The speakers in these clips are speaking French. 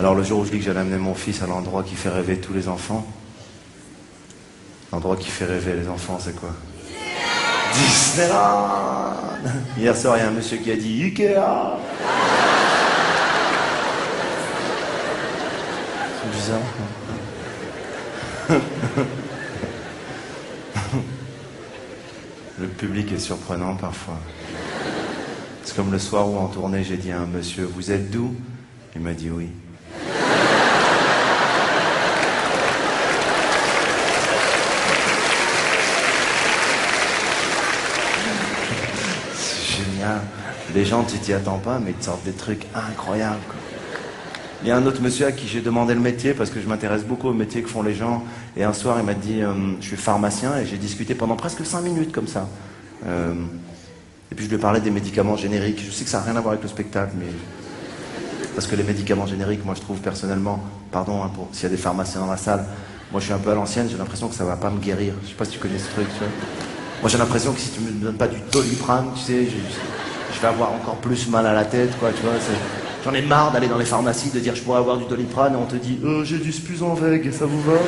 Alors le jour où je dis que j'allais amener mon fils à l'endroit qui fait rêver tous les enfants, l'endroit qui fait rêver les enfants, c'est quoi? Disneyland. Hier soir, il y a un monsieur qui a dit Ikea. C'est bizarre. Le public est surprenant parfois. C'est comme le soir où en tournée, j'ai dit à un monsieur, vous êtes d'où? Il m'a dit oui. C'est génial. Les gens, tu t'y attends pas, mais ils te sortent des trucs incroyables, quoi. Il y a un autre monsieur à qui j'ai demandé le métier parce que je m'intéresse beaucoup au métier que font les gens. Et un soir, il m'a dit, je suis pharmacien, et j'ai discuté pendant presque 5 minutes comme ça. Et puis je lui ai parlé des médicaments génériques. Je sais que ça n'a rien à voir avec le spectacle, mais... Parce que les médicaments génériques, moi je trouve personnellement, pardon hein, s'il y a des pharmaciens dans la salle, moi je suis un peu à l'ancienne, j'ai l'impression que ça va pas me guérir. Je sais pas si tu connais ce truc, tu vois. Moi j'ai l'impression que si tu me donnes pas du Doliprane, tu sais, je vais avoir encore plus mal à la tête, quoi, tu vois. J'en ai marre d'aller dans les pharmacies, de dire je pourrais avoir du Doliprane, et on te dit j'ai du Spusanveg, ça vous va?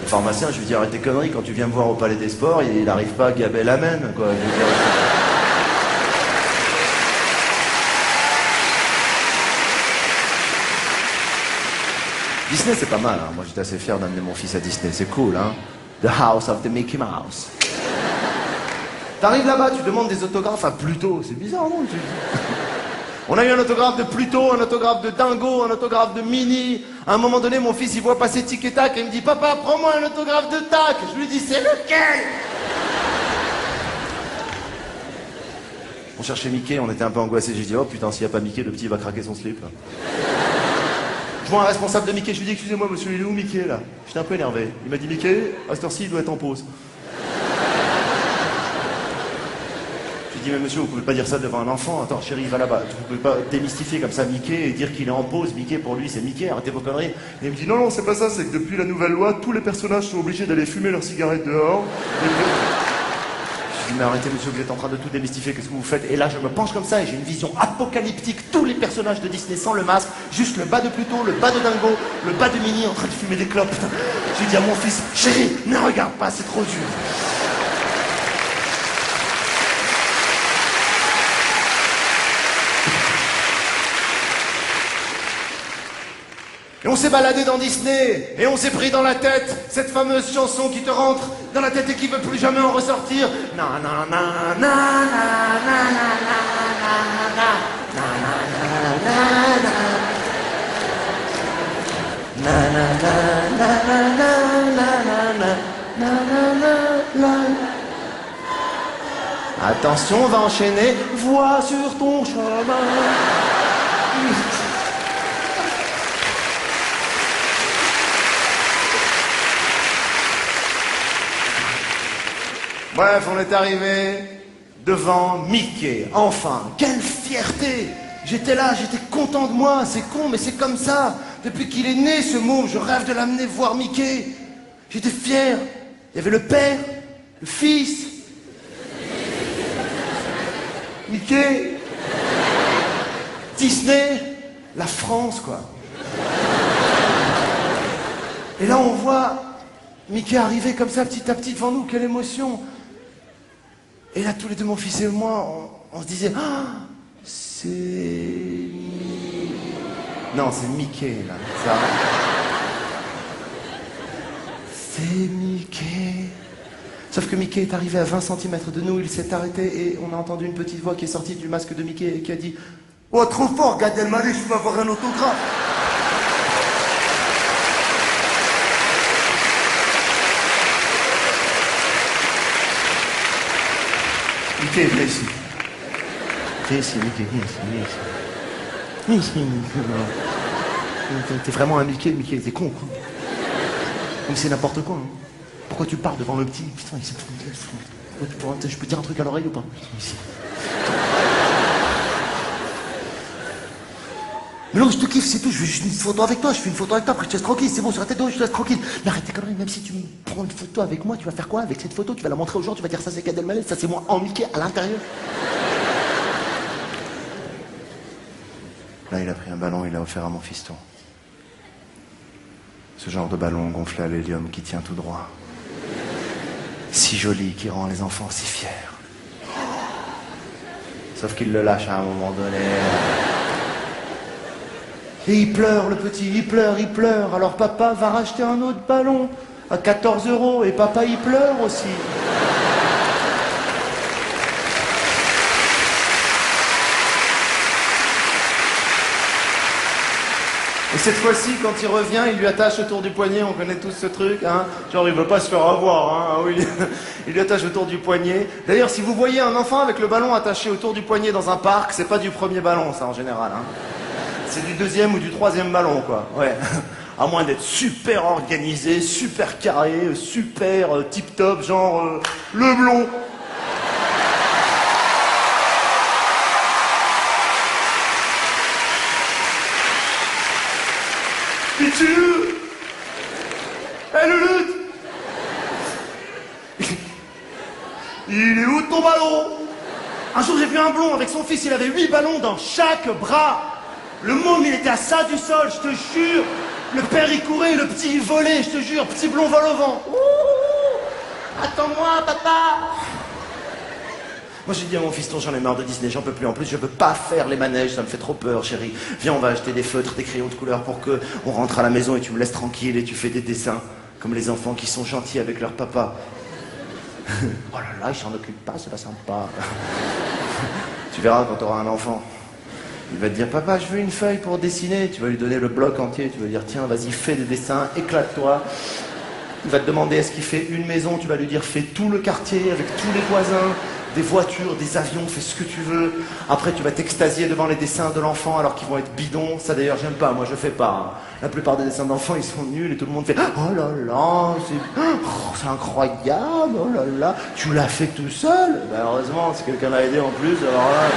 Le pharmacien, je lui dis arrête tes conneries, quand tu viens me voir au Palais des Sports, il n'arrive pas à gaber l'amen, quoi. Je veux dire, Disney, c'est pas mal, hein. Moi j'étais assez fier d'amener mon fils à Disney, c'est cool, hein. The House of the Mickey Mouse. T'arrives là-bas, tu demandes des autographes à Pluto, c'est bizarre, non? On a eu un autographe de Pluto, un autographe de Dingo, un autographe de Minnie. À un moment donné, mon fils, il voit passer Tic et Tac et il me dit « Papa, prends-moi un autographe de Tac !» Je lui dis « C'est lequel ?» On cherchait Mickey, on était un peu angoissés. J'ai dit « Oh putain, s'il n'y a pas Mickey, le petit va craquer son slip. » Je vois un responsable de Mickey, je lui dis « Excusez-moi, monsieur, il est où Mickey, là ?» J'étais un peu énervé. Il m'a dit « Mickey, à cette heure-ci, il doit être en pause. » J'ai dit « Mais monsieur, vous pouvez pas dire ça devant un enfant. Attends, chérie, va là-bas. Vous pouvez pas démystifier comme ça Mickey et dire qu'il est en pause. Mickey, pour lui, c'est Mickey. Arrêtez vos conneries. » Et il me dit « Non, non, c'est pas ça. C'est que depuis la nouvelle loi, tous les personnages sont obligés d'aller fumer leurs cigarettes dehors. » Je dis « Mais arrêtez, monsieur, vous êtes en train de tout démystifier. Qu'est-ce que vous faites ?» Et là, je me penche comme ça et j'ai une vision apocalyptique. Tous les personnages de Disney sans le masque. Juste le bas de Pluto, le bas de Dingo, le bas de Minnie en train de fumer des clopes. J'ai dit à mon fils « Chérie, ne regarde pas, c'est trop dur. » Et on s'est baladé dans Disney, et on s'est pris dans la tête cette fameuse chanson qui te rentre dans la tête et qui veut plus jamais en ressortir. Na na na na na na na na na na. Attention, on va enchaîner. Vois sur ton chemin. Bref, on est arrivé devant Mickey. Enfin, quelle fierté! J'étais là, j'étais content de moi. C'est con, mais c'est comme ça. Depuis qu'il est né, ce môme, je rêve de l'amener voir Mickey. J'étais fier. Il y avait le père, le fils. Mickey. Disney. La France, quoi. Et là, on voit Mickey arriver comme ça, petit à petit, devant nous. Quelle émotion! Et là, tous les deux, mon fils et moi, on se disait ah, c'est... Non, c'est Mickey, là. Ça... C'est Mickey. Sauf que Mickey est arrivé à 20 cm de nous, il s'est arrêté et on a entendu une petite voix qui est sortie du masque de Mickey et qui a dit « Oh, trop fort, Gad Elmaleh, je peux avoir un autographe !» Mickey, viens ici. Viens ici, Mickey, viens ici, viens ici. T'es vraiment un Mickey, Mickey, t'es con, quoi. Mais c'est n'importe quoi, hein. Pourquoi tu parles devant le petit? Putain, je peux te dire un truc à l'oreille ou pas? Ici. Mais non, je te kiffe, c'est tout. Je veux juste une photo avec toi. Je fais une photo avec toi, après je te laisse tranquille. C'est bon, sur la tête de haut, je te laisse tranquille. Mais arrête tes conneries, même si tu me prends une photo avec moi, tu vas faire quoi avec cette photo? Tu vas la montrer aux gens, tu vas dire ça c'est Gad Elmaleh, ça c'est moi en Mickey à l'intérieur. Là, il a pris un ballon, il l'a offert à mon fiston. Ce genre de ballon gonflé à l'hélium qui tient tout droit. Si joli, qui rend les enfants si fiers. Sauf qu'il le lâche à un moment donné. Et il pleure, le petit, il pleure. Alors papa va racheter un autre ballon à 14 € et papa il pleure aussi. Et cette fois-ci, quand il revient, il lui attache autour du poignet, on connaît tous ce truc, hein. Genre il veut pas se faire avoir, hein, ah oui. Il lui attache autour du poignet. D'ailleurs, si vous voyez un enfant avec le ballon attaché autour du poignet dans un parc, c'est pas du premier ballon, ça, en général, hein. C'est du deuxième ou du troisième ballon, quoi, ouais. À moins d'être super organisé, super carré, super tip-top, genre le blond. Pitu! Eh, Lulutte! Il est où ton ballon? Un jour, j'ai vu un blond avec son fils, il avait 8 ballons dans chaque bras. Le môme, il était à ça du sol, je te jure. Le père, il courait, le petit, il volait, je te jure. Petit blond vole au vent. Ouh, attends-moi, papa. Moi, j'ai dit à mon fiston, j'en ai marre de Disney, j'en peux plus. En plus, je peux pas faire les manèges, ça me fait trop peur, chérie. Viens, on va acheter des feutres, des crayons de couleur pour que on rentre à la maison et tu me laisses tranquille et tu fais des dessins. Comme les enfants qui sont gentils avec leur papa. Oh là là, il s'en occupe pas, c'est pas sympa. Tu verras quand tu auras un enfant. Il va te dire, papa, je veux une feuille pour dessiner. Tu vas lui donner le bloc entier. Tu vas lui dire, tiens, vas-y, fais des dessins, éclate-toi. Il va te demander, est-ce qu'il fait une maison? Tu vas lui dire, fais tout le quartier avec tous les voisins, des voitures, des avions, fais ce que tu veux. Après, tu vas t'extasier devant les dessins de l'enfant alors qu'ils vont être bidons. Ça, d'ailleurs, j'aime pas. Moi, je fais pas, hein. La plupart des dessins d'enfants, ils sont nuls et tout le monde fait, oh là là, c'est incroyable, oh là là. Tu l'as fait tout seul? Ben, heureusement, si quelqu'un l'a aidé en plus, alors là...